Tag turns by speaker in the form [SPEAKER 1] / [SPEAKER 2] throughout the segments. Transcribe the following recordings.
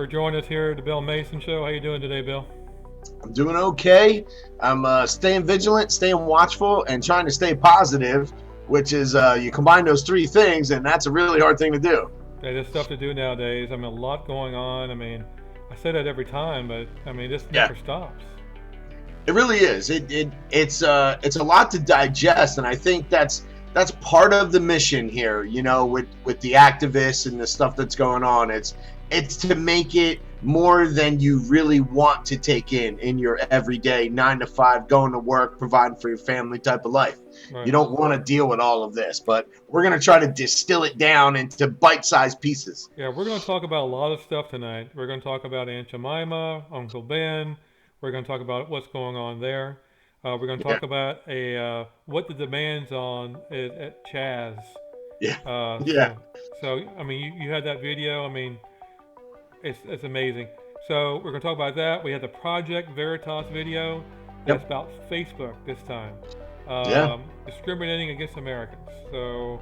[SPEAKER 1] for joining us here at the Bill Mason Show. How you doing today, Bill?
[SPEAKER 2] I'm doing okay. I'm staying vigilant, staying watchful, and trying to stay positive, which is you combine those three things, and that's a really hard thing to do.
[SPEAKER 1] Hey, there's stuff to do nowadays. I mean, a lot going on. I mean, I say that every time, but I mean, this
[SPEAKER 2] Yeah,
[SPEAKER 1] never stops.
[SPEAKER 2] it really is. It's a lot to digest, and I think that's part of the mission here. You know, with the activists and the stuff that's going on. It's to make it more than you really want to take in your everyday 9 to 5, going to work, providing for your family type of life. You
[SPEAKER 1] Right.
[SPEAKER 2] don't want to deal with all of this, but we're going to try to distill it down into bite-sized pieces.
[SPEAKER 1] Yeah, we're going to talk about a lot of stuff tonight. We're going to talk about Aunt Jemima, Uncle Ben. We're going to talk about what's going on there. We're going to
[SPEAKER 2] Yeah,
[SPEAKER 1] talk about a what the demands on at Chaz.
[SPEAKER 2] yeah,
[SPEAKER 1] Uh,
[SPEAKER 2] yeah.
[SPEAKER 1] so, so I mean, you had that video. I mean, it's amazing. So we're going to talk about that. We had the Project Veritas video. That's
[SPEAKER 2] Yep.
[SPEAKER 1] about Facebook this time,
[SPEAKER 2] Yeah,
[SPEAKER 1] discriminating against Americans. So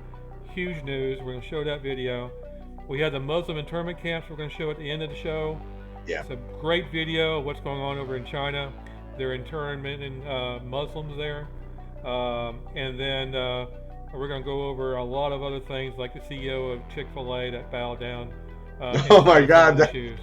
[SPEAKER 1] huge news. We're going to show that video. We had the Muslim internment camps. We're going to show at the end of the show.
[SPEAKER 2] yeah.
[SPEAKER 1] It's a great video of what's going on over in China. They're internment Muslims there, and then we're going to go over a lot of other things like the CEO of Chick-fil-A that bowed down
[SPEAKER 2] Oh
[SPEAKER 1] in
[SPEAKER 2] my
[SPEAKER 1] some
[SPEAKER 2] God,
[SPEAKER 1] of the issues.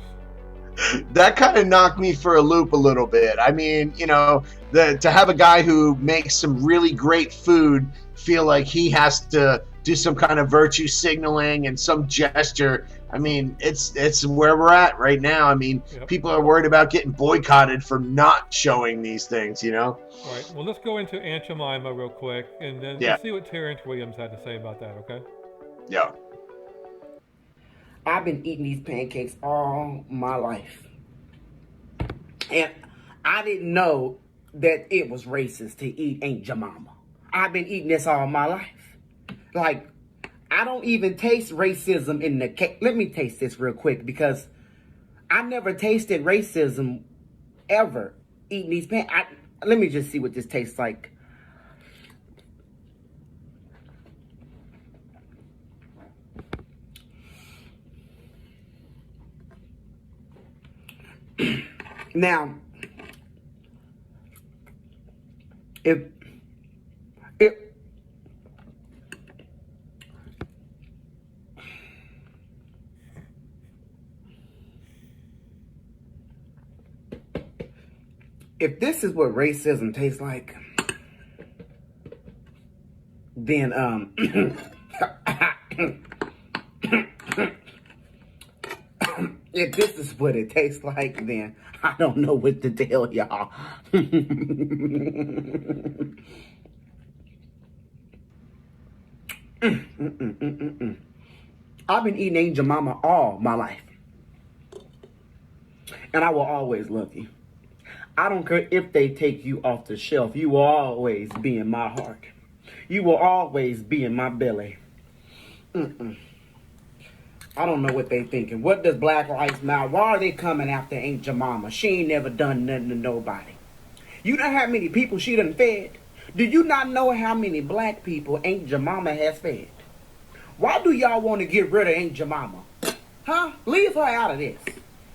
[SPEAKER 2] that kind of knocked me for a loop a little bit. I mean, to have a guy who makes some really great food feel like he has to do some kind of virtue signaling and some gesture. I mean, it's where we're at right now. I mean,
[SPEAKER 1] Yep.
[SPEAKER 2] people are worried about getting boycotted for not showing these things.
[SPEAKER 1] All right. Well, let's go into Aunt Jemima real quick, and then
[SPEAKER 2] Yeah,
[SPEAKER 1] let's see what Terrance Williams had to say about that. Okay.
[SPEAKER 2] yeah.
[SPEAKER 3] I've been eating these pancakes all my life. And I didn't know that it was racist to eat Aunt Jemima. I've been eating this all my life. Like, I don't even taste racism in the cake. Let me taste this real quick because I never tasted racism ever eating these pancakes. Let me just see what this tastes like. Now, if if if this is what racism tastes like, then if this is what it tastes like, then I don't know what to tell y'all. I've been eating Aunt Jemima all my life, and I will always love you. I don't care if they take you off the shelf. You will always be in my heart. You will always be in my belly. I don't know what they thinking. What does Black Lives Matter? Why are they coming after Aunt Jemima? She ain't never done nothing to nobody. You know how many people she done fed? Do you not know how many black people Aunt Jemima has fed? Why do y'all want to get rid of Aunt Jemima? Huh? Leave her out of this.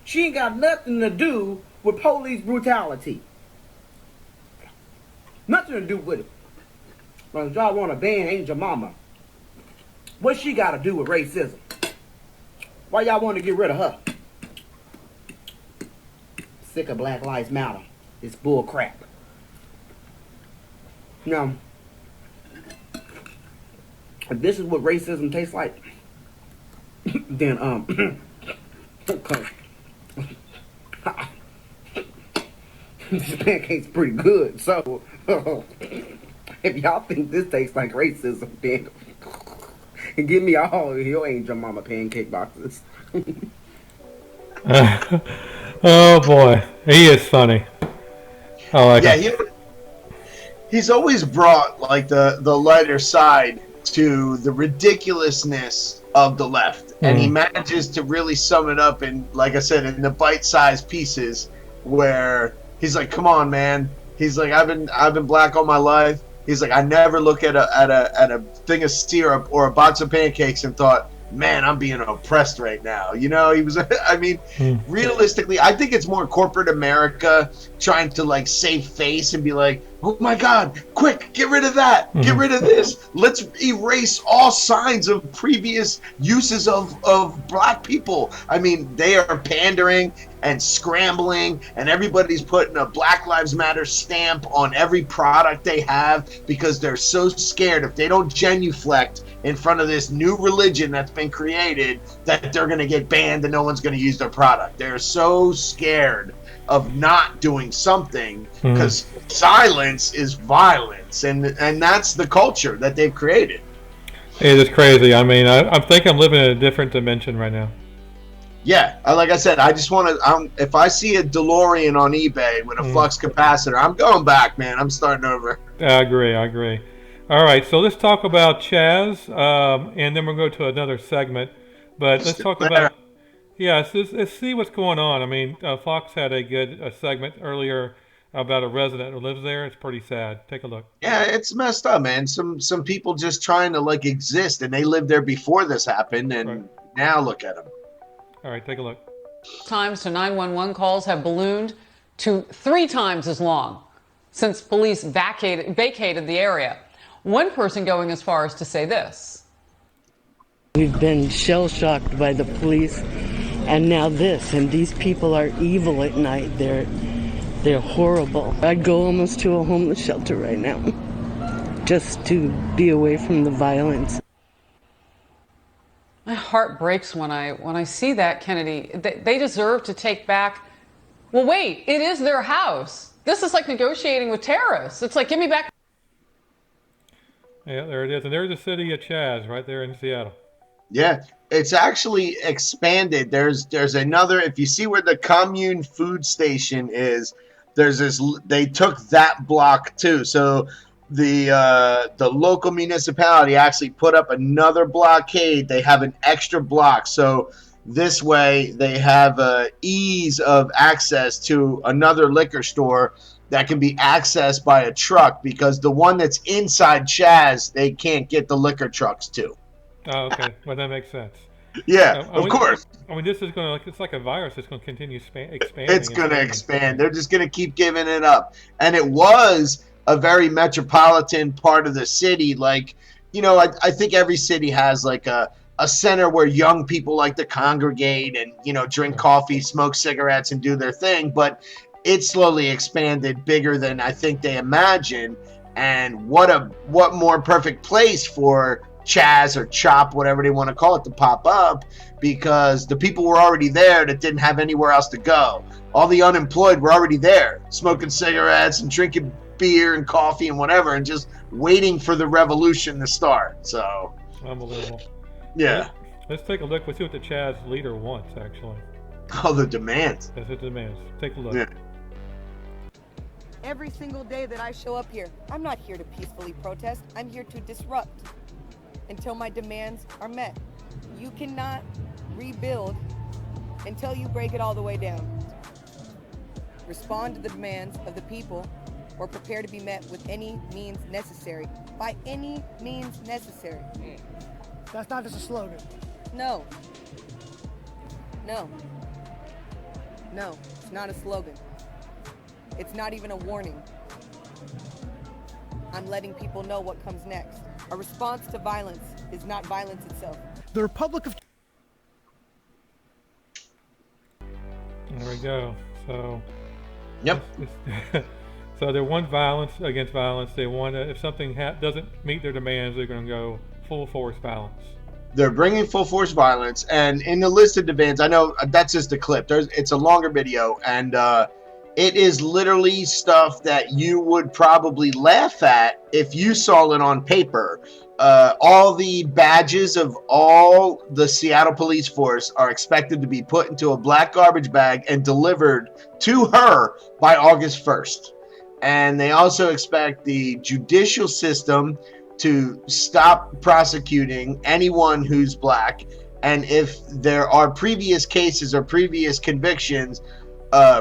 [SPEAKER 3] She ain't got nothing to do with police brutality. Nothing to do with it. But y'all want to ban Aunt Jemima. What she got to do with racism? Why y'all want to get rid of her? Sick of Black Lives Matter. It's bull crap. Now, if this is what racism tastes like, then this pancake's pretty good. So if y'all think this tastes like racism, then give me all your Aunt Jemima pancake boxes.
[SPEAKER 1] Oh boy, he is funny. I like
[SPEAKER 2] Yeah,
[SPEAKER 1] him.
[SPEAKER 2] he's always brought like the lighter side to the ridiculousness of the left, and he manages to really sum it up in, like I said, in the bite-sized pieces where he's like, "Come on, man." He's like, "I've been black all my life." He's like, "I never look at a thing of syrup or a box of pancakes and thought, man, I'm being oppressed right now. You know, he was, I mean,
[SPEAKER 1] Hmm.
[SPEAKER 2] realistically, I think it's more corporate America trying to like save face and be like, oh my God, quick, get rid of that, get rid of this. Let's erase all signs of previous uses of black people. I mean, they are pandering and scrambling, and everybody's putting a Black Lives Matter stamp on every product they have because they're so scared if they don't genuflect in front of this new religion that's been created that they're going to get banned and no one's going to use their product. They're so scared of not doing something because silence is violence, and that's the culture that they've created.
[SPEAKER 1] It is crazy. I mean, I think I'm living in a different dimension right now.
[SPEAKER 2] Yeah, like I said, I just want to. If I see a DeLorean on eBay with a flux capacitor, I'm going back, man. I'm starting over.
[SPEAKER 1] I agree. All right, so let's talk about Chaz, and then we'll go to another segment. But let's talk about, let's see what's going on. I mean, Fox had a good segment earlier about a resident who lives there. It's pretty sad. Take a look.
[SPEAKER 2] Yeah, it's messed up, man. Some people just trying to like exist, and they lived there before this happened, and now look at them.
[SPEAKER 1] All right, take a look.
[SPEAKER 4] Times to 911 calls have ballooned to 3 times as long since police vacated the area. One person going as far as to say this.
[SPEAKER 5] We've been shell-shocked by the police, and now this, and these people are evil at night. They're horrible. I'd go almost to a homeless shelter right now just to be away from the violence.
[SPEAKER 4] My heart breaks when I see that, Kennedy. They deserve to take back. Well, wait, it is their house. This is like negotiating with terrorists. It's like, give me back.
[SPEAKER 1] Yeah, there it is. And there's the city of Chaz right there in Seattle.
[SPEAKER 2] Yeah, it's actually expanded. There's another, if you see where the commune food station is, there's this, they took that block too. So the local municipality actually put up another blockade. They have an extra block. So this way they have ease of access to another liquor store that can be accessed by a truck, because the one that's inside Chaz, they can't get the liquor trucks to.
[SPEAKER 1] Oh, okay. Well, that makes sense.
[SPEAKER 2] Yeah, of course.
[SPEAKER 1] I mean, this is going to, it's like a virus. It's going to continue expanding.
[SPEAKER 2] It's going to expand. They're just going to keep giving it up. And it was a very metropolitan part of the city. Like, you know, I think every city has like a center where young people like to congregate and, you know, drink coffee, smoke cigarettes, and do their thing. But it slowly expanded bigger than I think they imagined. And what more perfect place for Chaz or Chop, whatever they want to call it, to pop up, because the people were already there that didn't have anywhere else to go. All the unemployed were already there, smoking cigarettes and drinking beer and coffee and whatever, and just waiting for the revolution to start. So
[SPEAKER 1] Unbelievable.
[SPEAKER 2] yeah.
[SPEAKER 1] Let's take a look. Let's see what the Chaz leader wants, actually.
[SPEAKER 2] Oh, the demands.
[SPEAKER 1] That's what demands. Take a look.
[SPEAKER 2] Yeah.
[SPEAKER 6] Every single day that I show up here, I'm not here to peacefully protest. I'm here to disrupt until my demands are met. You cannot rebuild until you break it all the way down. Respond to the demands of the people, or prepare to be met with any means necessary. By any means necessary.
[SPEAKER 7] That's not just a slogan.
[SPEAKER 6] No. No. No, it's not a slogan. It's not even a warning. I'm letting people know what comes next. A response to violence is not violence itself.
[SPEAKER 7] The Republic of...
[SPEAKER 1] There we go. So.
[SPEAKER 2] Yep.
[SPEAKER 1] So they want violence against violence. They want to, if something doesn't meet their demands, they're going to go full force violence.
[SPEAKER 2] They're bringing full force violence, and in the list of demands, I know that's just a clip. It's a longer video, and it is literally stuff that you would probably laugh at if you saw it on paper. All the badges of all the Seattle police force are expected to be put into a black garbage bag and delivered to her by August 1st. And they also expect the judicial system to stop prosecuting anyone who's black. And if there are previous cases or previous convictions,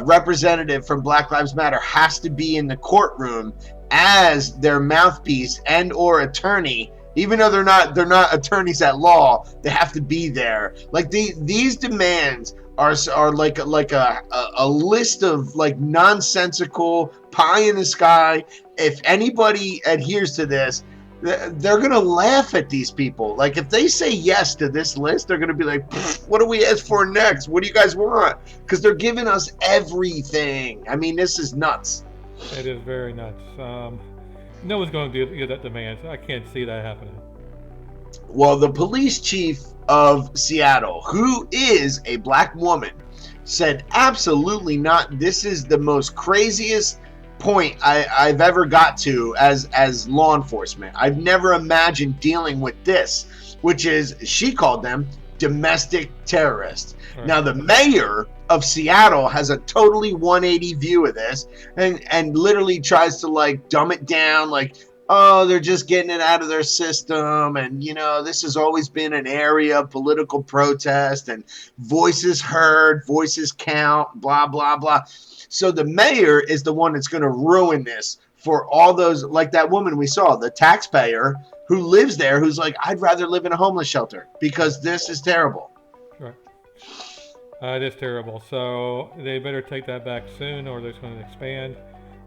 [SPEAKER 2] representative from Black Lives Matter has to be in the courtroom as their mouthpiece and or attorney, even though they're not attorneys at law. They have to be there. Like these demands are like a list of like nonsensical pie in the sky. If anybody adheres to this, they're gonna laugh at these people. Like if they say yes to this list, they're gonna be like, what do we ask for next? What do you guys want? Because they're giving us everything. I mean, this is nuts.
[SPEAKER 1] It is very nuts. No one's going to get that demand. So I can't see that happening.
[SPEAKER 2] Well, the police chief of Seattle, who is a black woman, said absolutely not. This is the most craziest point I've ever got to as law enforcement. I've never imagined dealing with this, which is, she called them domestic terrorists. Right. Now, the mayor of Seattle has a totally 180 view of this and literally tries to like dumb it down, like, oh, they're just getting it out of their system. And, you know, this has always been an area of political protest and voices heard, voices count, blah, blah, blah. So the mayor is the one that's going to ruin this for all those, like that woman we saw, the taxpayer who lives there, who's like, I'd rather live in a homeless shelter because this is terrible.
[SPEAKER 1] Right. It is terrible. So they better take that back soon or they're going to expand.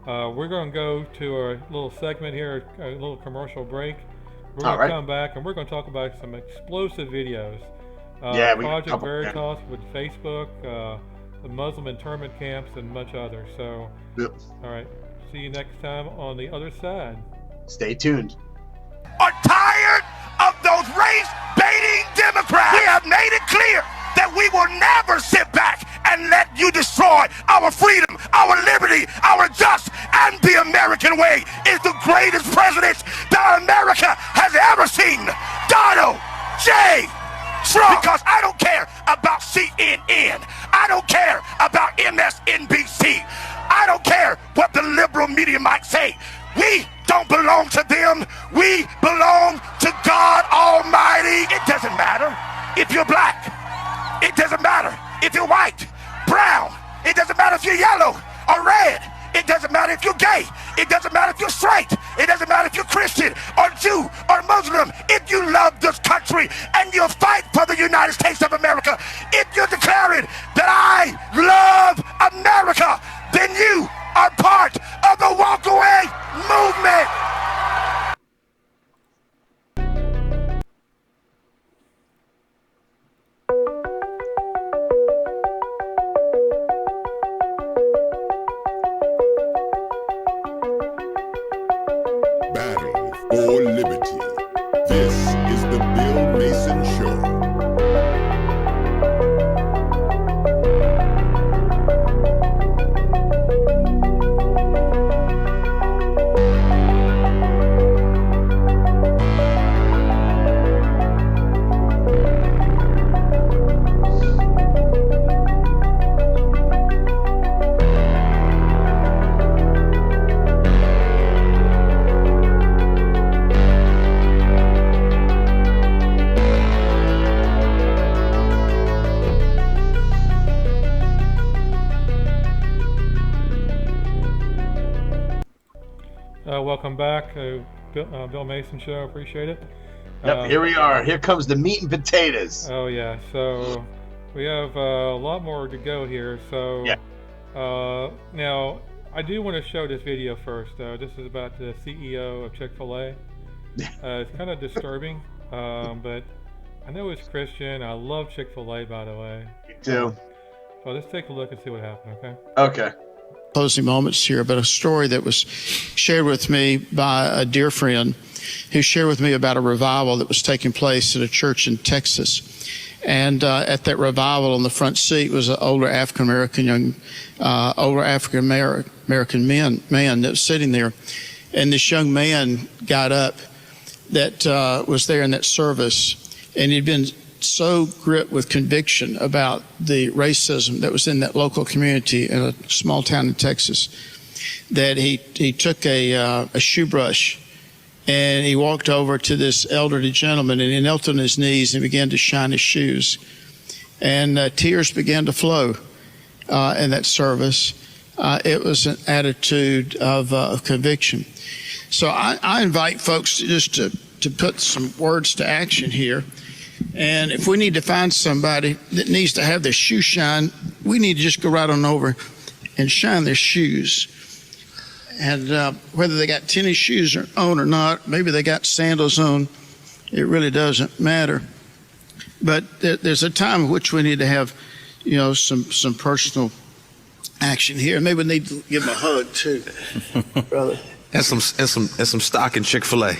[SPEAKER 1] We're going to go to a little segment here, a little commercial break. We're going to come back and we're going to talk about some explosive videos. Project Veritas with Facebook, the Muslim internment camps, and much others. So, all right. See you next time on the other side.
[SPEAKER 2] Stay tuned.
[SPEAKER 8] Are tired of those race-baiting Democrats. We have made it clear that we will never sit back and let you destroy our freedom, our liberty, our just, and the American way is the greatest president that America has ever seen. Donald J. Trump. Because I don't care about CNN. I don't care about MSNBC. I don't care what the liberal media might say. We don't belong to them. We belong to God Almighty. It doesn't matter if you're black. It doesn't matter if you're white, brown. It doesn't matter if you're yellow or red. It doesn't matter if you're gay. It doesn't matter if you're straight. It doesn't matter if you're Christian or Jew or Muslim. If you love this country and you fight for the United States of America, if you're declaring that I love America, then you are part of the walkaway movement.
[SPEAKER 9] Battle for liberty. This is the Bill Mason Show.
[SPEAKER 1] Welcome back, Bill Mason Show. Appreciate it.
[SPEAKER 2] Yep, here we are. Here comes the meat and potatoes.
[SPEAKER 1] Oh yeah, so we have a lot more to go here. So now I do want to show this video first. This is about the CEO of Chick-fil-A. It's kind of disturbing, but I know he's Christian. I love Chick-fil-A, by the way.
[SPEAKER 2] Me too.
[SPEAKER 1] So let's take a look and see what happened. Okay.
[SPEAKER 2] Okay.
[SPEAKER 10] Closing moments here, but a story that was shared with me by a dear friend who shared with me about a revival that was taking place at a church in Texas. And at that revival, on the front seat was an older African American man that was sitting there. And this young man got up that was there in that service, and he'd been so gripped with conviction about the racism that was in that local community in a small town in Texas that he took a shoe brush and he walked over to this elderly gentleman and he knelt on his knees and began to shine his shoes. And tears began to flow in that service. It was an attitude of conviction. So I invite folks to to put some words to action here. And if we need to find somebody that needs to have their shoe shine, we need to just go right on over and shine their shoes. And whether they got tennis shoes on or not, maybe they got sandals on, it really doesn't matter. But there's a time in which we need to have, some personal action here. Maybe we need to give them a hug too, brother.
[SPEAKER 11] And some stock in Chick-fil-A.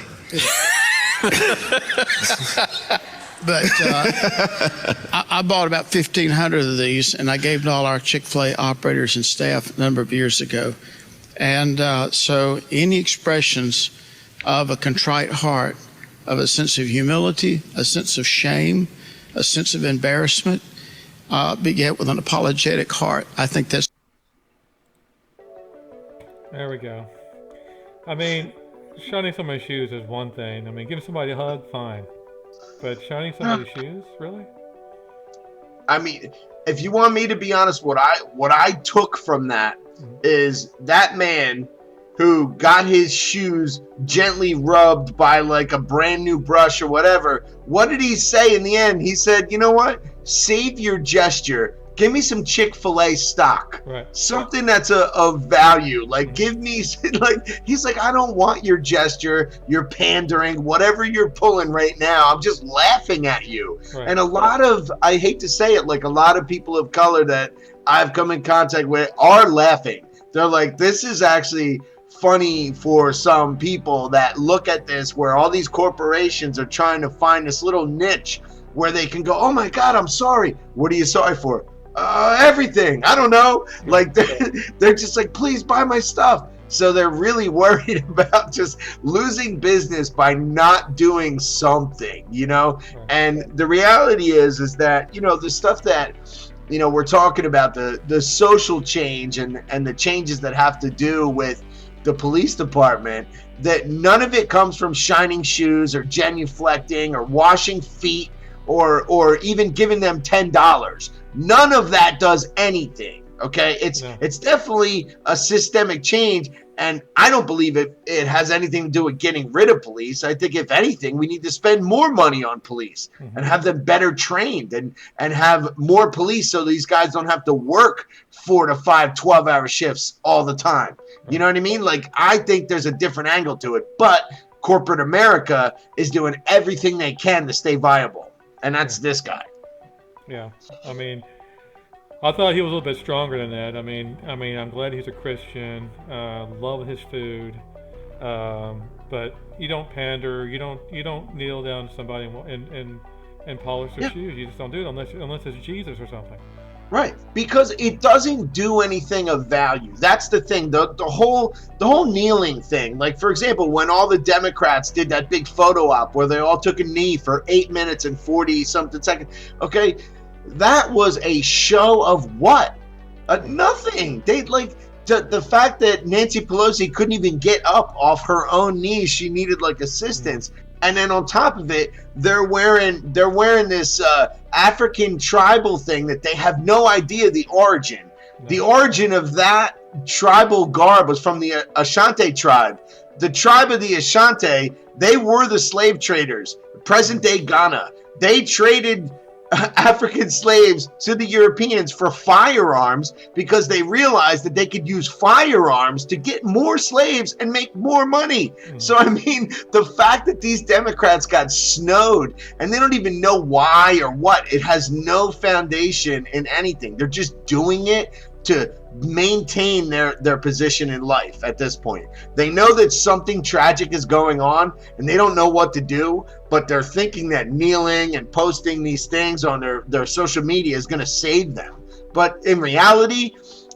[SPEAKER 10] But I bought about 1,500 of these, and I gave to all our Chick-fil-A operators and staff a number of years ago. And so any expressions of a contrite heart, of a sense of humility, a sense of shame, a sense of embarrassment, beget with an apologetic heart, I think that's...
[SPEAKER 1] There we go. I mean, shining somebody's shoes is one thing. I mean, giving somebody a hug, fine. But shining somebody's shoes, really?
[SPEAKER 2] I mean, if you want me to be honest, what I took from that is that man who got his shoes gently rubbed by like a brand new brush or whatever, what did he say in the end? He said, you know what? Save your gesture. Give me some Chick-fil-A stock.
[SPEAKER 1] Right.
[SPEAKER 2] Something that's of value. Like, give me, like, he's like, I don't want your gesture, your pandering, whatever you're pulling right now. I'm just laughing at you.
[SPEAKER 1] Right.
[SPEAKER 2] And a lot of, I hate to say it, like a lot of people of color that I've come in contact with are laughing. They're like, this is actually funny for some people that look at this where all these corporations are trying to find this little niche where they can go, oh my God, I'm sorry. What are you sorry for? Everything. I don't know. Like they're just like, please buy my stuff. So they're really worried about just losing business by not doing something, And the reality is that, the stuff that, we're talking about, the social change and the changes that have to do with the police department, that none of it comes from shining shoes or genuflecting or washing feet or even giving them $10. None of that does anything. Okay, it's definitely a systemic change, and I don't believe it has anything to do with getting rid of police. I think if anything, we need to spend more money on police and have them better trained and have more police so these guys don't have to work 4 to 5 12-hour shifts all the time. You know what I mean? Like, I think there's a different angle to it, but corporate America is doing everything they can to stay viable, and that's this guy.
[SPEAKER 1] Yeah, I mean, I thought he was a little bit stronger than that. I mean, I'm glad he's a Christian. Love his food, but you don't pander. You don't kneel down to somebody and polish their shoes. You just don't do it unless it's Jesus or something.
[SPEAKER 2] Right, because it doesn't do anything of value. That's the thing. The whole kneeling thing. Like, for example, when all the Democrats did that big photo op where they all took a knee for 8 minutes and 40 something seconds. Okay, that was a show of what? Nothing. They like the fact that Nancy Pelosi couldn't even get up off her own knees. She needed like assistance. And then on top of it, they're wearing this African tribal thing that they have no idea the origin. The origin of that tribal garb was from the Ashanti tribe. The tribe of the Ashanti, they were the slave traders. Present-day Ghana. They traded African slaves to the Europeans for firearms because they realized that they could use firearms to get more slaves and make more money. So, I mean, the fact that these Democrats got snowed and they don't even know why or what, it has no foundation in anything. They're just doing it to maintain their position in life at this point. They know that something tragic is going on and they don't know what to do, but they're thinking that kneeling and posting these things on their social media is going to save them. But in reality,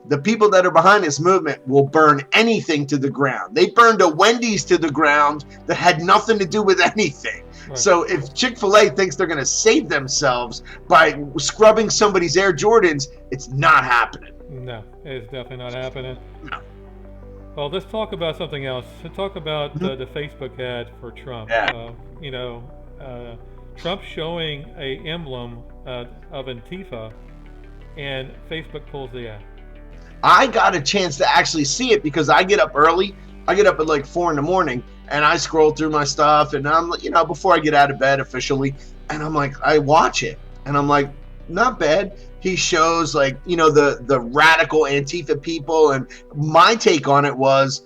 [SPEAKER 2] the people that are behind this movement will burn anything to the ground. They burned a Wendy's to the ground that had nothing to do with anything. Right. So if Chick-fil-A thinks they're going to save themselves by scrubbing somebody's Air Jordans, it's not happening.
[SPEAKER 1] No, it's definitely not happening.
[SPEAKER 2] No.
[SPEAKER 1] Well, let's talk about something else. Let's talk about the Facebook ad for Trump.
[SPEAKER 2] Yeah.
[SPEAKER 1] Trump showing a emblem of Antifa, and Facebook pulls the ad.
[SPEAKER 2] I got a chance to actually see it because I get up early. I get up at like 4 a.m, and I scroll through my stuff, and I'm, before I get out of bed officially, and I'm like, I watch it, and I'm like, not bad. He shows like, the radical Antifa people, and my take on it was,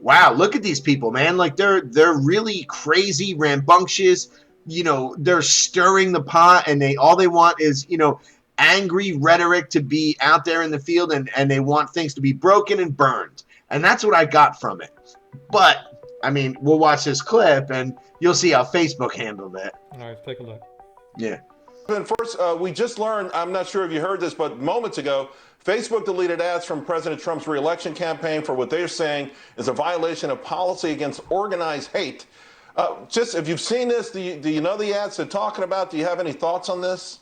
[SPEAKER 2] wow, look at these people, man. Like they're really crazy, rambunctious. They're stirring the pot, and all they want is, angry rhetoric to be out there in the field, and they want things to be broken and burned. And that's what I got from it. But, I mean, we'll watch this clip, and you'll see how Facebook handled it.
[SPEAKER 1] All right, let's take a look.
[SPEAKER 2] Yeah.
[SPEAKER 12] First, we just learned, I'm not sure if you heard this, but moments ago, Facebook deleted ads from President Trump's re-election campaign for what they're saying is a violation of policy against organized hate. Just, if you've seen this, do you know the ads they're talking about? Do you have any thoughts on this?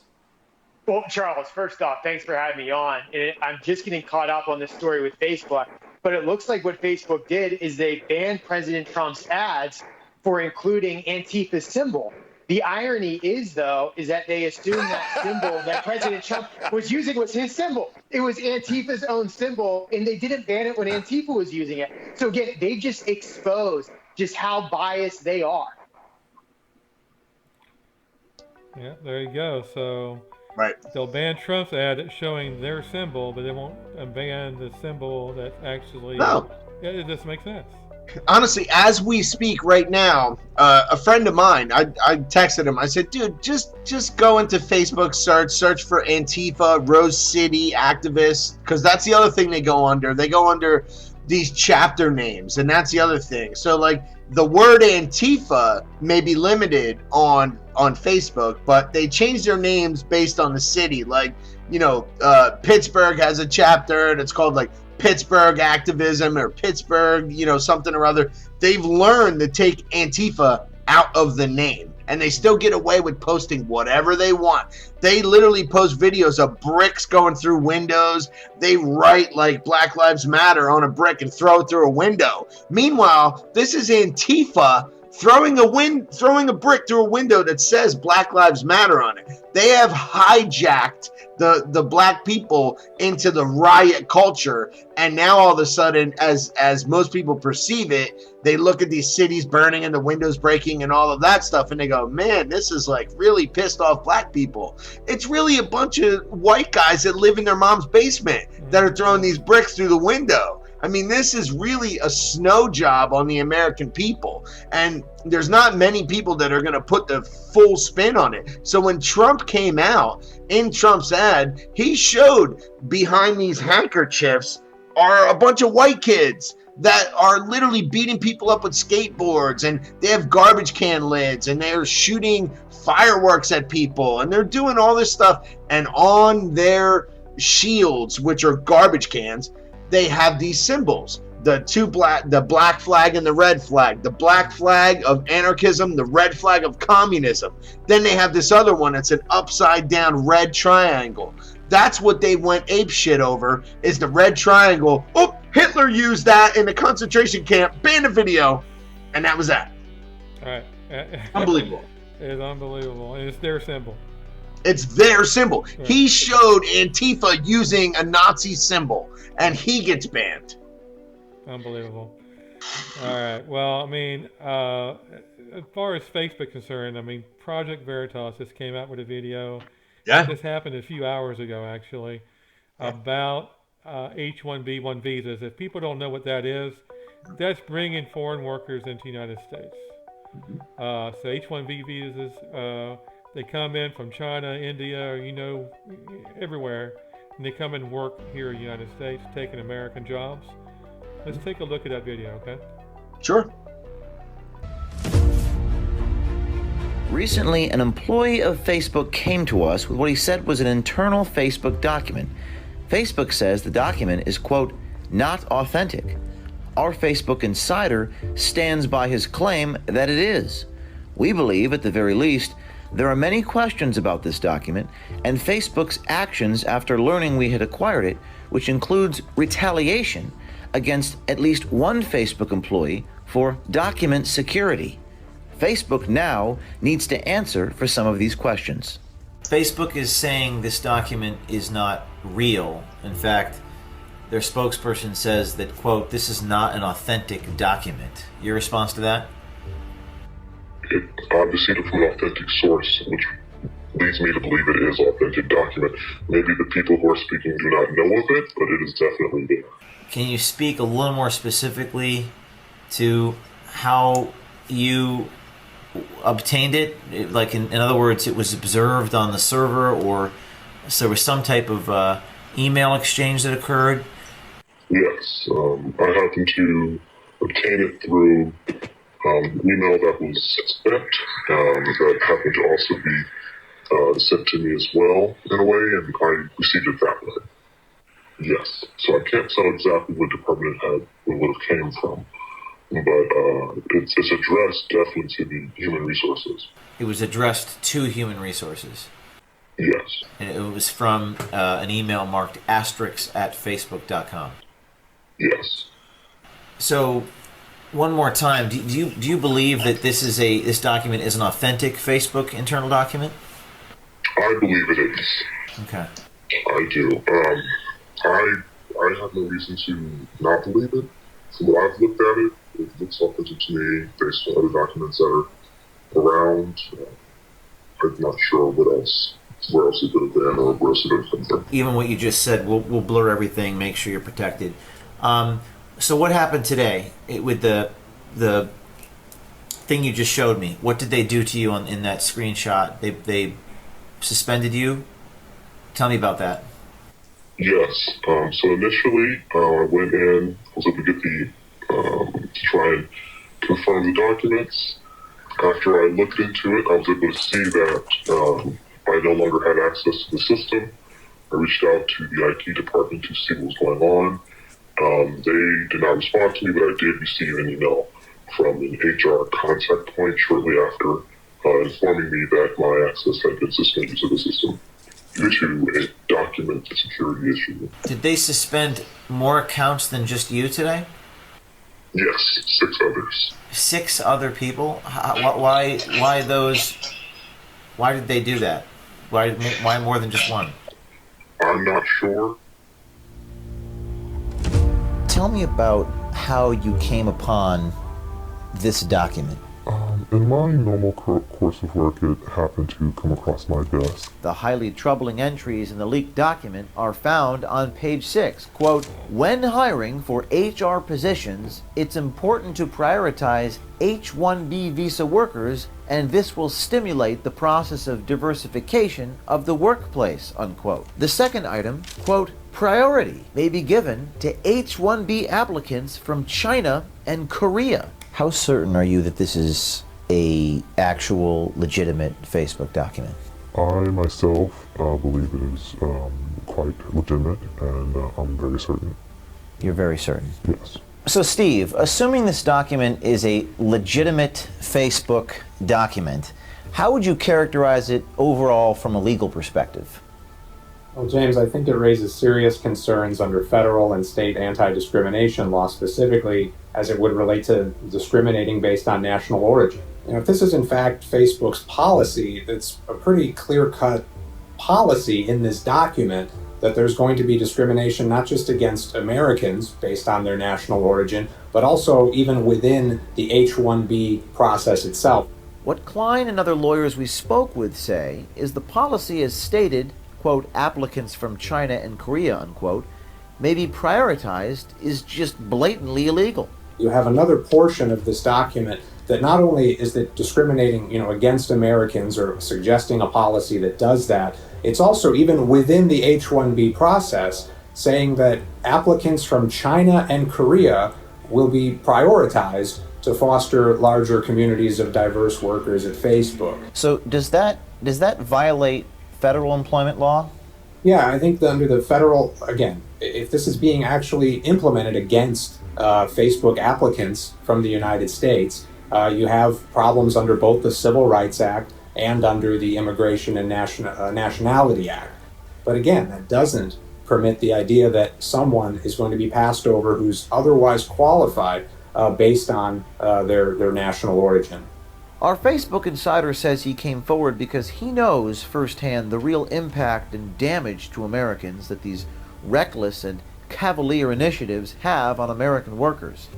[SPEAKER 13] Well, Charles, first off, thanks for having me on. I'm just getting caught up on this story with Facebook, but it looks like what Facebook did is they banned President Trump's ads for including Antifa's symbol. The irony is, though, is that they assumed that symbol that President Trump was using was his symbol. It was Antifa's own symbol, and they didn't ban it when Antifa was using it. So, again, they just exposed just how biased they are.
[SPEAKER 1] Yeah, there you go. So
[SPEAKER 2] right,
[SPEAKER 1] they'll ban Trump's ad showing their symbol, but they won't ban the symbol that actually.
[SPEAKER 2] No.
[SPEAKER 1] Yeah, it just makes sense.
[SPEAKER 2] Honestly, as we speak right now, a friend of mine, I texted him. I said, dude, just go into Facebook, search for Antifa, Rose City activists, because that's the other thing they go under. They go under these chapter names, and that's the other thing. So, like, the word Antifa may be limited on Facebook, but they change their names based on the city. Like, Pittsburgh has a chapter, and it's called, like, Pittsburgh activism or Pittsburgh, something or other. They've learned to take Antifa out of the name, and they still get away with posting whatever they want. They literally post videos of bricks going through windows. They write like Black Lives Matter on a brick and throw it through a window. Meanwhile, this is Antifa throwing a brick through a window that says Black Lives Matter on it. They have hijacked the black people into the riot culture, and now all of a sudden, as most people perceive it, they look at these cities burning and the windows breaking and all of that stuff, and they go, man, this is like really pissed off black people. It's really a bunch of white guys that live in their mom's basement that are throwing these bricks through the window. I mean, this is really a snow job on the American people. And there's not many people that are going to put the full spin on it. So when Trump came out in Trump's ad, he showed behind these handkerchiefs are a bunch of white kids that are literally beating people up with skateboards, and they have garbage can lids, and they're shooting fireworks at people, and they're doing all this stuff. And on their shields, which are garbage cans, they have these symbols, the black flag and the red flag, the black flag of anarchism, the red flag of communism. Then they have this other one that's an upside down red triangle. That's what they went ape shit over, is the red triangle. Oh, Hitler used that in the concentration camp, banned a video, and that was that.
[SPEAKER 1] All right.
[SPEAKER 2] Unbelievable.
[SPEAKER 1] It's unbelievable, and it's their symbol.
[SPEAKER 2] It's their symbol.
[SPEAKER 1] Right.
[SPEAKER 2] He showed Antifa using a Nazi symbol, and he gets banned.
[SPEAKER 1] Unbelievable. All right. Well, I mean, as far as Facebook concerned, I mean, Project Veritas just came out with a video.
[SPEAKER 2] Yeah.
[SPEAKER 1] This happened a few hours ago, actually, about H-1B1 visas. If people don't know what that is, that's bringing foreign workers into the United States. So H-1B visas, they come in from China, India, everywhere, and they come and work here in the United States, taking American jobs. Let's take a look at that video, okay?
[SPEAKER 2] Sure.
[SPEAKER 14] Recently, an employee of Facebook came to us with what he said was an internal Facebook document. Facebook says the document is, quote, not authentic. Our Facebook insider stands by his claim that it is. We believe, at the very least, there are many questions about this document and Facebook's actions after learning we had acquired it, which includes retaliation against at least one Facebook employee for document security. Facebook now needs to answer for some of these questions.
[SPEAKER 15] Facebook is saying this document is not real. In fact, their spokesperson says that, quote, this is not an authentic document. Your response to that?
[SPEAKER 9] It obviously from an authentic source, which leads me to believe it is authentic document. Maybe the people who are speaking do not know of it, but it is definitely there.
[SPEAKER 15] Can you speak a little more specifically to how you obtained it? Like, in other words, it was observed on the server, or so there was some type of email exchange that occurred?
[SPEAKER 9] Yes, I happened to obtain it through email that was sent, that happened to also be sent to me as well, in a way, and I received it that way. Yes, so I can't tell exactly what department it would have came from, but it's addressed definitely to the human resources.
[SPEAKER 15] It was addressed to human resources?
[SPEAKER 9] Yes.
[SPEAKER 15] And it was from an email marked *@facebook.com.
[SPEAKER 9] Yes.
[SPEAKER 15] So, one more time, do you believe that this document is an authentic Facebook internal document?
[SPEAKER 9] I believe it is.
[SPEAKER 15] Okay.
[SPEAKER 9] I do. I have no reason to not believe it. From what I've looked at it, it looks authentic to me based on other documents that are around. I'm not sure where else it could have been or where else it could have come from.
[SPEAKER 15] Even what you just said, we'll blur everything, make sure you're protected. So what happened today with the thing you just showed me? What did they do to you in that screenshot? They suspended you? Tell me about that.
[SPEAKER 9] Yes. So initially, I went in. I was able to get to try and confirm the documents. After I looked into it, I was able to see that I no longer had access to the system. I reached out to the IT department to see what was going on. They did not respond to me, but I did receive an email from an HR contact point shortly after, informing me that my access had been suspended to the system due to a document security issue.
[SPEAKER 15] Did they suspend more accounts than just you today?
[SPEAKER 9] Yes, 6 others.
[SPEAKER 15] 6 other people? Why those? Why did they do that? Why more than just one?
[SPEAKER 9] I'm not sure.
[SPEAKER 14] Tell me about how you came upon this document.
[SPEAKER 9] In my normal course of work, it happened to come across my desk.
[SPEAKER 14] The highly troubling entries in the leaked document are found on page 6. Quote, when hiring for HR positions, it's important to prioritize H-1B visa workers, and this will stimulate the process of diversification of the workplace, unquote. The second item, quote, priority may be given to H-1B applicants from China and Korea. How certain are you that this is a actual legitimate Facebook document?
[SPEAKER 9] I myself believe it is quite legitimate, and I'm very certain.
[SPEAKER 14] You're very certain?
[SPEAKER 9] Yes.
[SPEAKER 14] So Steve, assuming this document is a legitimate Facebook document, how would you characterize it overall from a legal perspective?
[SPEAKER 16] Well, James, I think it raises serious concerns under federal and state anti-discrimination law, specifically as it would relate to discriminating based on national origin. If this is in fact Facebook's policy, it's a pretty clear-cut policy in this document that there's going to be discrimination not just against Americans based on their national origin, but also even within the H-1B process itself.
[SPEAKER 14] What Klein and other lawyers we spoke with say is the policy as stated, quote, applicants from China and Korea, unquote, may be prioritized is just blatantly illegal.
[SPEAKER 16] You have another portion of this document that not only is it discriminating, against Americans or suggesting a policy that does that, it's also even within the H-1B process saying that applicants from China and Korea will be prioritized to foster larger communities of diverse workers at Facebook.
[SPEAKER 14] So does that violate federal employment law?
[SPEAKER 16] Yeah, I think that under the federal, again, if this is being actually implemented against Facebook applicants from the United States, you have problems under both the Civil Rights Act and under the Immigration and Nationality Act. But again, that doesn't permit the idea that someone is going to be passed over who's otherwise qualified based on their national origin.
[SPEAKER 14] Our Facebook insider says he came forward because he knows firsthand the real impact and damage to Americans that these reckless and cavalier initiatives have on American workers.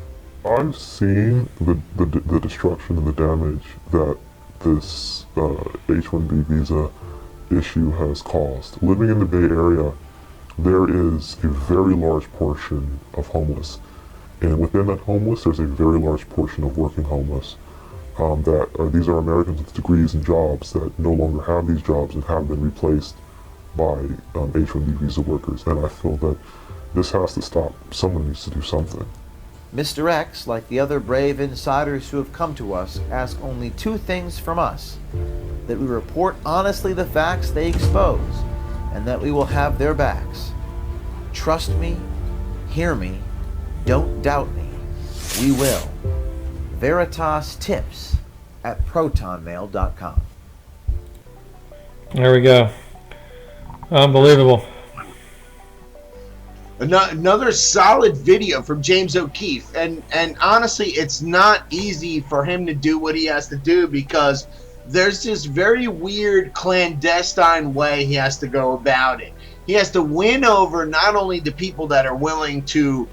[SPEAKER 9] I've seen the destruction and the damage that this H-1B visa issue has caused. Living in the Bay Area, there is a very large portion of homeless. And within that homeless, there's a very large portion of working homeless. These are Americans with degrees and jobs that no longer have these jobs and have been replaced by H-1B visa workers. And I feel that this has to stop. Someone needs to do something.
[SPEAKER 14] Mr. X, like the other brave insiders who have come to us, ask only two things from us: that we report honestly the facts they expose, and that we will have their backs. Trust me, hear me, don't doubt me. We will. Veritas Tips at protonmail.com.
[SPEAKER 1] There we go. Unbelievable.
[SPEAKER 2] Another solid video from James O'Keefe, and honestly, it's not easy for him to do what he has to do because there's this very weird clandestine way he has to go about it. He has to win over not only the people that are willing to,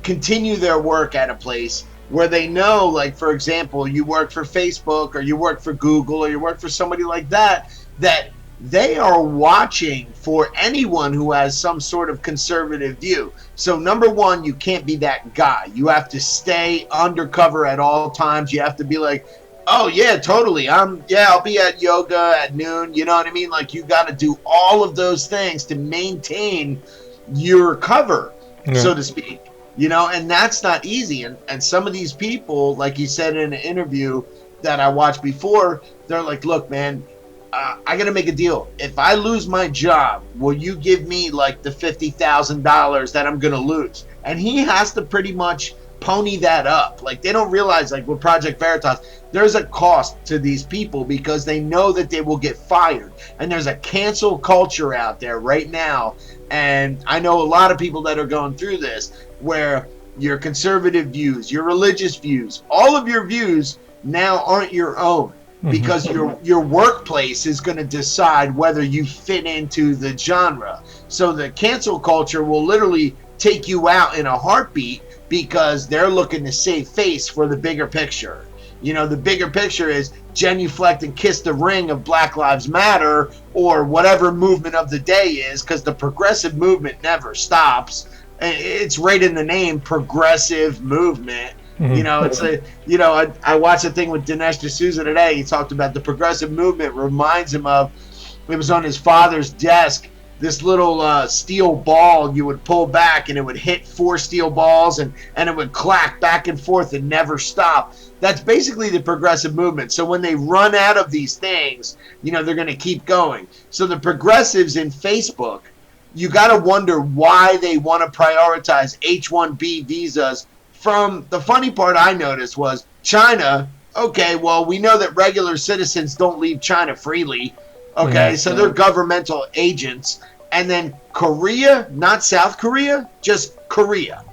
[SPEAKER 2] continue their work at a place where they know, like, for example, you work for Facebook or you work for Google or you work for somebody like that, that they are watching for anyone who has some sort of conservative view. So number one, you can't be that guy. You have to stay undercover at all times. You have to be like, oh yeah, totally. I'll be at yoga at noon. You know what I mean? Like, you got to do all of those things to maintain your cover, so to speak. And that's not easy. And some of these people, like he said in an interview that I watched before, they're like, look, man, I got to make a deal. If I lose my job, will you give me like the $50,000 that I'm going to lose? And he has to pretty much pony that up. Like, they don't realize, like, with Project Veritas, there's a cost to these people because they know that they will get fired. And there's a cancel culture out there right now. And I know a lot of people that are going through this where your conservative views, your religious views, all of your views now aren't your own. Because your workplace is going to decide whether you fit into the genre. So the cancel culture will literally take you out in a heartbeat because they're looking to save face for the bigger picture. The bigger picture is genuflect and kiss the ring of Black Lives Matter or whatever movement of the day is, because the progressive movement never stops. It's right in the name, progressive movement. It's I watched a thing with Dinesh D'Souza today. He talked about the progressive movement reminds him of, it was on his father's desk, this little steel ball you would pull back and it would hit 4 steel balls and it would clack back and forth and never stop. That's basically the progressive movement. So when they run out of these things, they're going to keep going. So the progressives in Facebook, you got to wonder why they want to prioritize H-1B visas. From the funny part I noticed was China. Okay, well, we know that regular citizens don't leave China freely. Okay, so they're governmental agents. And then Korea, not South Korea, just Korea.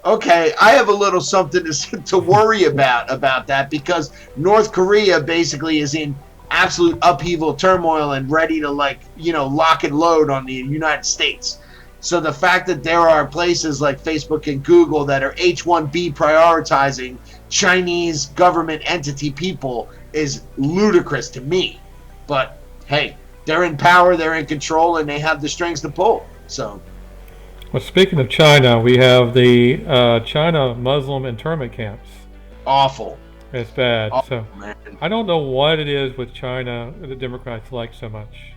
[SPEAKER 2] Okay, I have a little something to worry about that, because North Korea basically is in absolute upheaval, turmoil, and ready to lock and load on the United States. So the fact that there are places like Facebook and Google that are H-1B prioritizing Chinese government entity people is ludicrous to me. But hey, they're in power, they're in control, and they have the strings to pull. So,
[SPEAKER 1] well, speaking of China, we have the China Muslim internment camps.
[SPEAKER 2] Awful.
[SPEAKER 1] It's bad.
[SPEAKER 2] Awful,
[SPEAKER 1] So
[SPEAKER 2] man.
[SPEAKER 1] I don't know what it is with China that the Democrats like so much.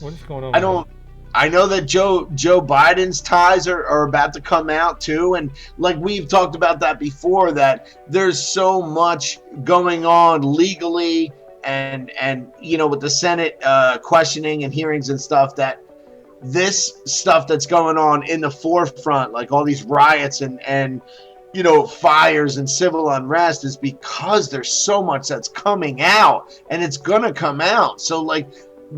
[SPEAKER 1] What is going on?
[SPEAKER 2] I know that Joe Biden's ties are about to come out too, and like we've talked about that before, that there's so much going on legally and with the Senate questioning and hearings and stuff, that this stuff that's going on in the forefront, like all these riots and fires and civil unrest, is because there's so much that's coming out, and it's gonna come out. So like,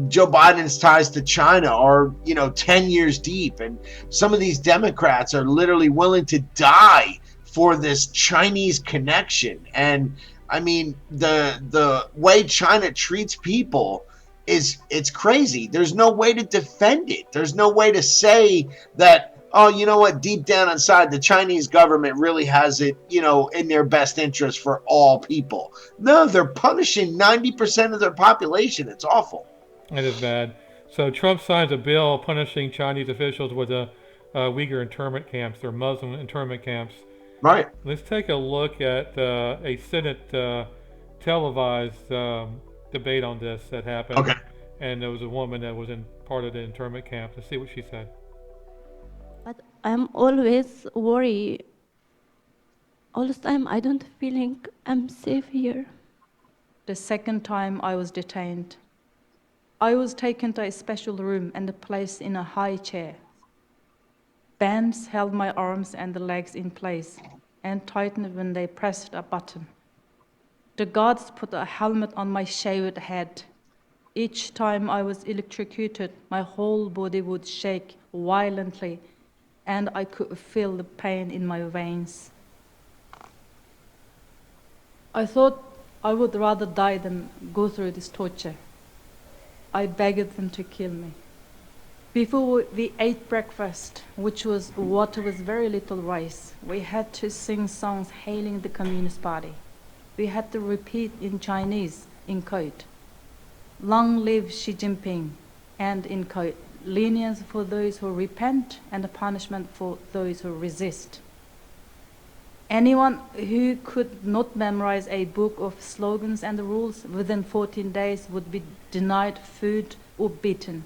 [SPEAKER 2] Joe Biden's ties to China are, 10 years deep. And some of these Democrats are literally willing to die for this Chinese connection. And I mean, the way China treats people it's crazy. There's no way to defend it. There's no way to say that, oh, you know what, deep down inside, the Chinese government really has it, in their best interest for all people. No, they're punishing 90% of their population. It's awful.
[SPEAKER 1] It is bad. So Trump signs a bill punishing Chinese officials with Uyghur internment camps, or Muslim internment camps.
[SPEAKER 2] Right.
[SPEAKER 1] Let's take a look at a Senate televised debate on this that happened.
[SPEAKER 2] Okay.
[SPEAKER 1] And there was a woman that was in part of the internment camp. Let's see what she said.
[SPEAKER 17] But I'm always worried. All the time I don't feeling I'm safe here.
[SPEAKER 18] The second time I was detained, I was taken to a special room and placed in a high chair. Bands held my arms and the legs in place and tightened when they pressed a button. The guards put a helmet on my shaved head. Each time I was electrocuted, my whole body would shake violently, and I could feel the pain in my veins. I thought I would rather die than go through this torture. I begged them to kill me. Before we ate breakfast, which was water with very little rice, we had to sing songs hailing the Communist Party. We had to repeat in Chinese, in quote, "Long live Xi Jinping," and in quote, "Lenience for those who repent and a punishment for those who resist." Anyone who could not memorize a book of slogans and rules within 14 days would be denied food or beaten.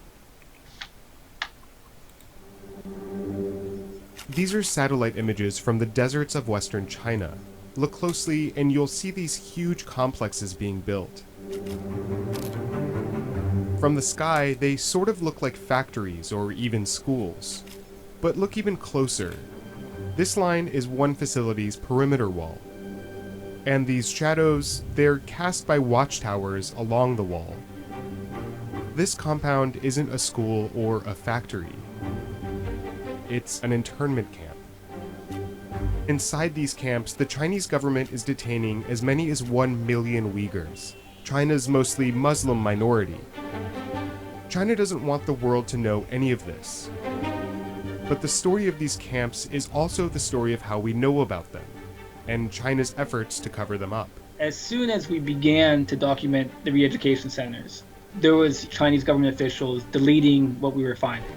[SPEAKER 19] These are satellite images from the deserts of western China. Look closely and you'll see these huge complexes being built. From the sky, they sort of look like factories or even schools. But look even closer. This line is one facility's perimeter wall. And these shadows, they're cast by watchtowers along the wall. This compound isn't a school or a factory. It's an internment camp. Inside these camps, the Chinese government is detaining as many as 1 million Uyghurs, China's mostly Muslim minority. China doesn't want the world to know any of this. But the story of these camps is also the story of how we know about them, and China's efforts to cover them up.
[SPEAKER 20] As soon as we began to document the re-education centers, there was Chinese government officials deleting what we were finding.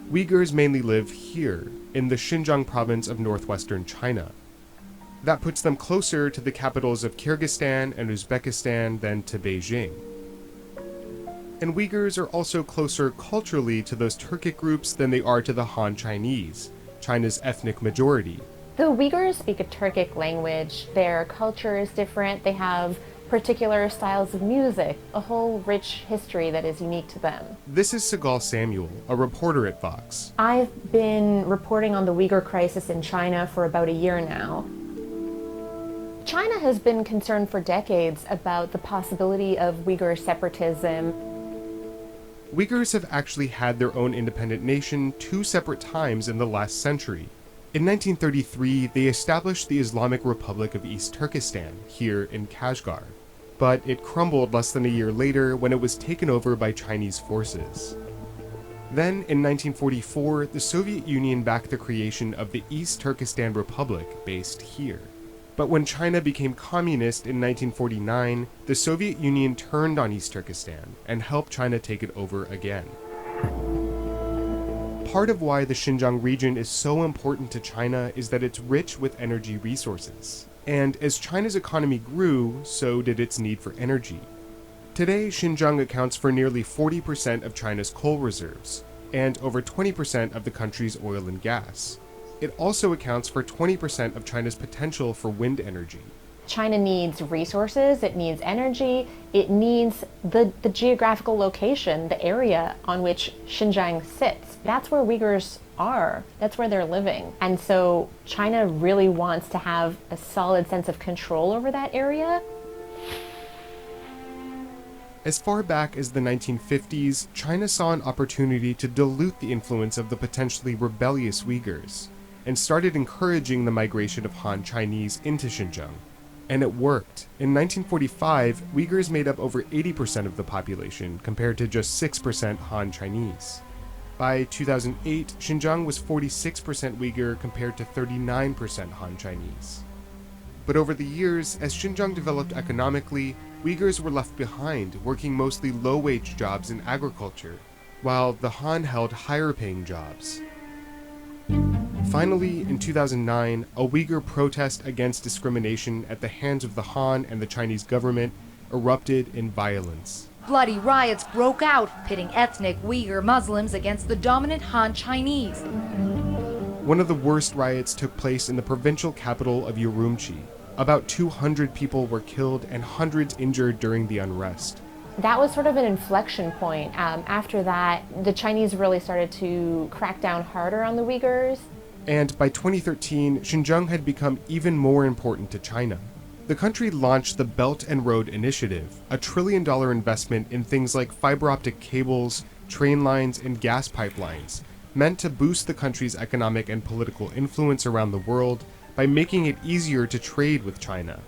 [SPEAKER 19] Uyghurs mainly live here, in the Xinjiang province of northwestern China. That puts them closer to the capitals of Kyrgyzstan and Uzbekistan than to Beijing. And Uyghurs are also closer culturally to those Turkic groups than they are to the Han Chinese, China's ethnic majority.
[SPEAKER 21] The Uyghurs speak a Turkic language. Their culture is different. They have particular styles of music, a whole rich history that is unique to them.
[SPEAKER 19] This is Sigal Samuel, a reporter at Vox.
[SPEAKER 21] I've been reporting on the Uyghur crisis in China for about a year now. China has been concerned for decades about the possibility of Uyghur separatism.
[SPEAKER 19] Uyghurs have actually had their own independent nation 2 separate times in the last century. In 1933, they established the Islamic Republic of East Turkestan, here in Kashgar. But it crumbled less than a year later when it was taken over by Chinese forces. Then, in 1944, the Soviet Union backed the creation of the East Turkestan Republic, based here. But when China became communist in 1949, the Soviet Union turned on East Turkestan and helped China take it over again. Part of why the Xinjiang region is so important to China is that it's rich with energy resources. And as China's economy grew, so did its need for energy. Today, Xinjiang accounts for nearly 40% of China's coal reserves, and over 20% of the country's oil and gas. It also accounts for 20% of China's potential for wind energy.
[SPEAKER 21] China needs resources, it needs energy, it needs the geographical location, the area on which Xinjiang sits. That's where Uyghurs are, that's where they're living. And so China really wants to have a solid sense of control over that area.
[SPEAKER 19] As far back as the 1950s, China saw an opportunity to dilute the influence of the potentially rebellious Uyghurs, and started encouraging the migration of Han Chinese into Xinjiang. And it worked. In 1945, Uyghurs made up over 80% of the population, compared to just 6% Han Chinese. By 2008, Xinjiang was 46% Uyghur compared to 39% Han Chinese. But over the years, as Xinjiang developed economically, Uyghurs were left behind, working mostly low-wage jobs in agriculture, while the Han held higher-paying jobs. Finally, in 2009, a Uyghur protest against discrimination at the hands of the Han and the Chinese government erupted in violence.
[SPEAKER 3] Bloody riots broke out, pitting ethnic Uyghur Muslims against the dominant Han Chinese.
[SPEAKER 19] One of the worst riots took place in the provincial capital of Urumqi. About 200 people were killed and hundreds injured during the unrest.
[SPEAKER 21] That was sort of an inflection point. After that, the Chinese really started to crack down harder on the Uyghurs.
[SPEAKER 19] And by 2013, Xinjiang had become even more important to China. The country launched the Belt and Road Initiative, a $1 trillion investment in things like fiber optic cables, train lines, and gas pipelines, meant to boost the country's economic and political influence around the world by making it easier to trade with China.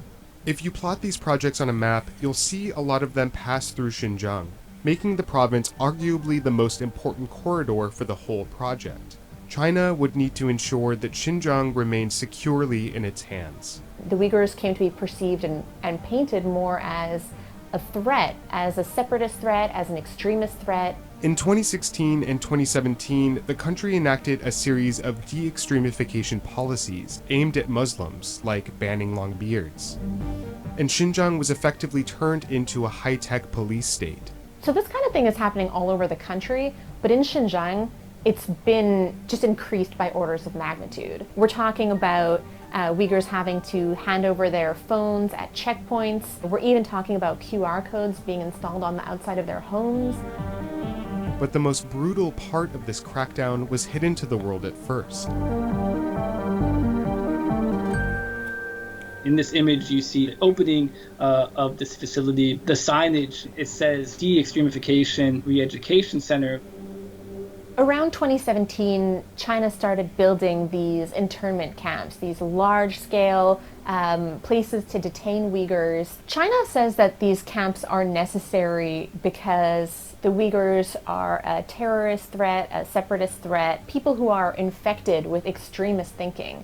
[SPEAKER 19] If you plot these projects on a map, you'll see a lot of them pass through Xinjiang, making the province arguably the most important corridor for the whole project. China would need to ensure that Xinjiang remains securely in its hands.
[SPEAKER 21] The Uyghurs came to be perceived and painted more as a threat, as a separatist threat, as an extremist threat.
[SPEAKER 19] In 2016 and 2017, the country enacted a series of de-extremification policies aimed at Muslims, like banning long beards. And Xinjiang was effectively turned into a high-tech police state.
[SPEAKER 21] So this kind of thing is happening all over the country, but in Xinjiang, it's been just increased by orders of magnitude. We're talking about Uyghurs having to hand over their phones at checkpoints. We're even talking about QR codes being installed on the outside of their homes.
[SPEAKER 19] But the most brutal part of this crackdown was hidden to the world at first.
[SPEAKER 20] In this image, you see the opening of this facility. The signage, it says De-Extremification Re-Education Center.
[SPEAKER 21] Around 2017, China started building these internment camps, these large-scale places to detain Uyghurs. China says that these camps are necessary because the Uyghurs are a terrorist threat, a separatist threat, people who are infected with extremist thinking.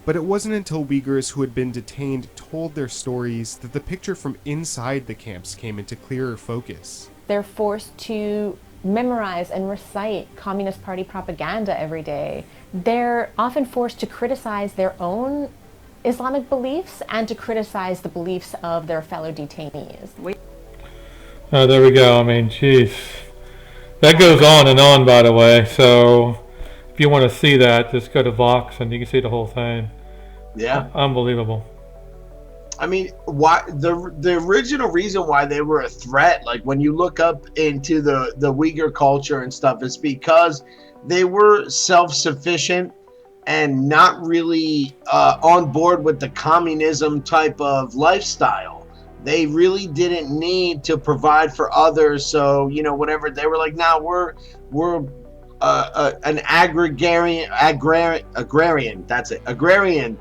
[SPEAKER 19] But it wasn't until Uyghurs who had been detained told their stories that the picture from inside the camps came into clearer focus.
[SPEAKER 21] They're forced to memorize and recite Communist Party propaganda every day. They're often forced to criticize their own Islamic beliefs and to criticize the beliefs of their fellow detainees.
[SPEAKER 1] There we go. I mean, geez. That goes on and on, by the way. So if you want to see that, just go to Vox and you can see the whole thing.
[SPEAKER 2] Yeah.
[SPEAKER 1] Unbelievable.
[SPEAKER 2] I mean, why the original reason why they were a threat, like when you look up into the Uyghur culture and stuff, is because they were self-sufficient and not really on board with the communism type of lifestyle. They really didn't need to provide for others. So, you know, whatever, they were like, nah, we're an agrarian, that's it, agrarian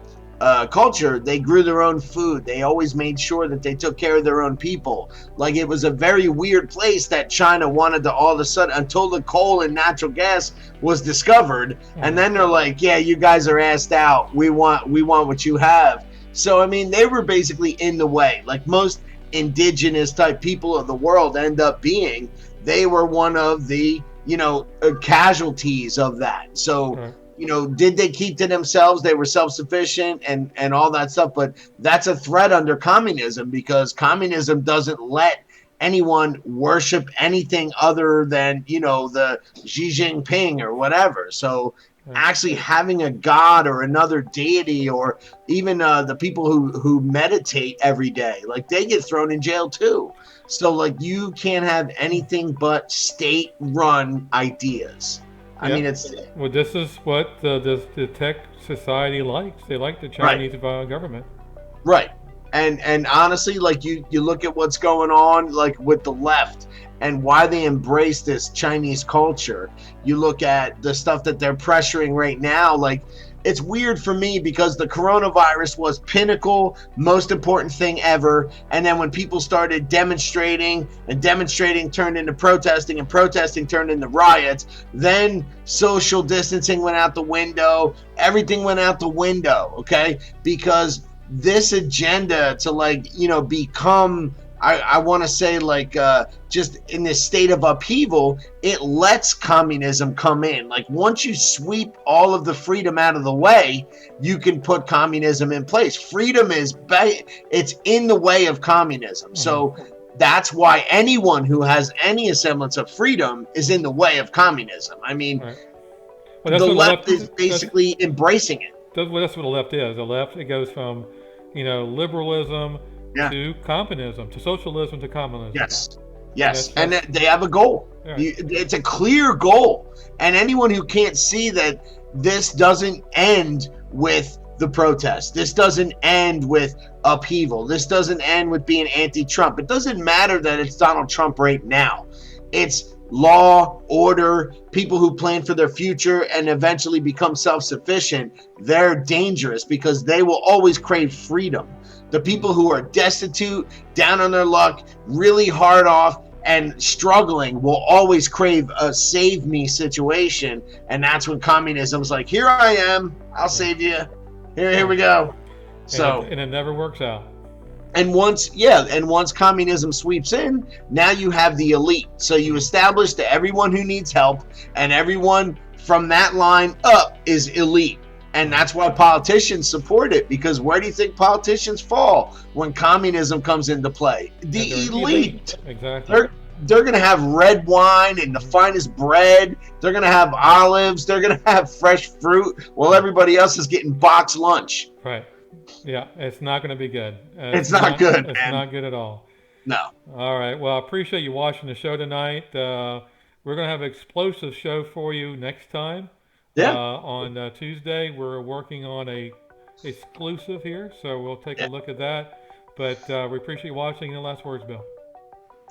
[SPEAKER 2] culture. They grew their own food. They always made sure that they took care of their own people. Like, it was a very weird place that China wanted to all of a sudden, until the coal and natural gas was discovered, and then they're like, yeah, you guys are assed out. We want what you have. So, I mean, they were basically in the way, like most indigenous type people of the world end up being. They were one of the, you know, casualties of that. So, you know, did they keep to themselves? They were self-sufficient and all that stuff. But that's a threat under communism, because communism doesn't let anyone worship anything other than, you know, the Xi Jinping or whatever. So actually having a god or another deity, or even the people who meditate every day, like, they get thrown in jail too. So, like, you can't have anything but state-run ideas. I mean, it's...
[SPEAKER 1] Well, this is what the tech society likes. They like the Chinese government.
[SPEAKER 2] Right. And honestly, like, you look at what's going on, like, with the left and why they embrace this Chinese culture. You look at the stuff that they're pressuring right now, like, it's weird for me because the coronavirus was pinnacle, most important thing ever. And then when people started demonstrating, and demonstrating turned into protesting, and protesting turned into riots, then social distancing went out the window. Everything went out the window, okay? Because this agenda to, like, you know, become, I want to say, like, just in this state of upheaval, it lets communism come in. Like, once you sweep all of the freedom out of the way, you can put communism in place. Freedom is, it's in the way of communism. So that's why anyone who has any semblance of freedom is in the way of communism. I mean,
[SPEAKER 1] Well,
[SPEAKER 2] the left is basically embracing it.
[SPEAKER 1] That's what the left is. The left, it goes from, you know, liberalism to communism, to socialism, to communism.
[SPEAKER 2] Yes, and they have a goal. It's a clear goal. And anyone who can't see that this doesn't end with the protest, this doesn't end with upheaval, this doesn't end with being anti-Trump. It doesn't matter that it's Donald Trump right now. It's law, order, people who plan for their future and eventually become self-sufficient. They're dangerous because they will always crave freedom. The people who are destitute, down on their luck, really hard off, and struggling will always crave a save me situation. And that's when communism's like, here I am, I'll save you. Here we go.
[SPEAKER 1] And it never works out.
[SPEAKER 2] And once communism sweeps in, now you have the elite. So you establish that everyone who needs help and everyone from that line up is elite. And that's why politicians support it, because where do you think politicians fall when communism comes into play? The elite.
[SPEAKER 1] Exactly.
[SPEAKER 2] They're going to have red wine and the finest bread. They're going to have olives. They're going to have fresh fruit while everybody else is getting boxed lunch.
[SPEAKER 1] Right. Yeah, it's not going to be good.
[SPEAKER 2] It's not good,
[SPEAKER 1] It's not good at all.
[SPEAKER 2] No.
[SPEAKER 1] All right. Well, I appreciate you watching the show tonight. We're going to have an explosive show for you next time. On Tuesday, we're working on a exclusive here, so we'll take a look at that. But we appreciate you watching. The last words, Bill.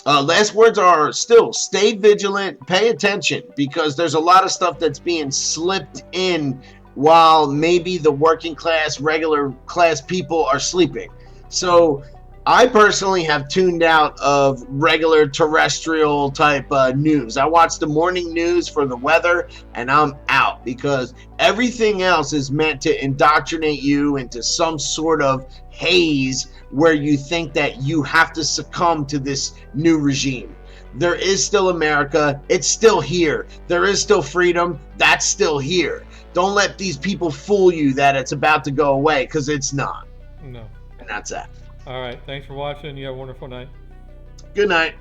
[SPEAKER 2] Last words are still stay vigilant, pay attention, because there's a lot of stuff that's being slipped in while maybe the working class, regular class people are sleeping. So I personally have tuned out of regular terrestrial type news. I watch the morning news for the weather and I'm out, because everything else is meant to indoctrinate you into some sort of haze where you think that you have to succumb to this new regime. There is still America. It's still here. There is still freedom. That's still here. Don't let these people fool you that it's about to go away, because it's not.
[SPEAKER 1] No.
[SPEAKER 2] And that's that.
[SPEAKER 1] All right. Thanks for watching. You have a wonderful night.
[SPEAKER 2] Good night.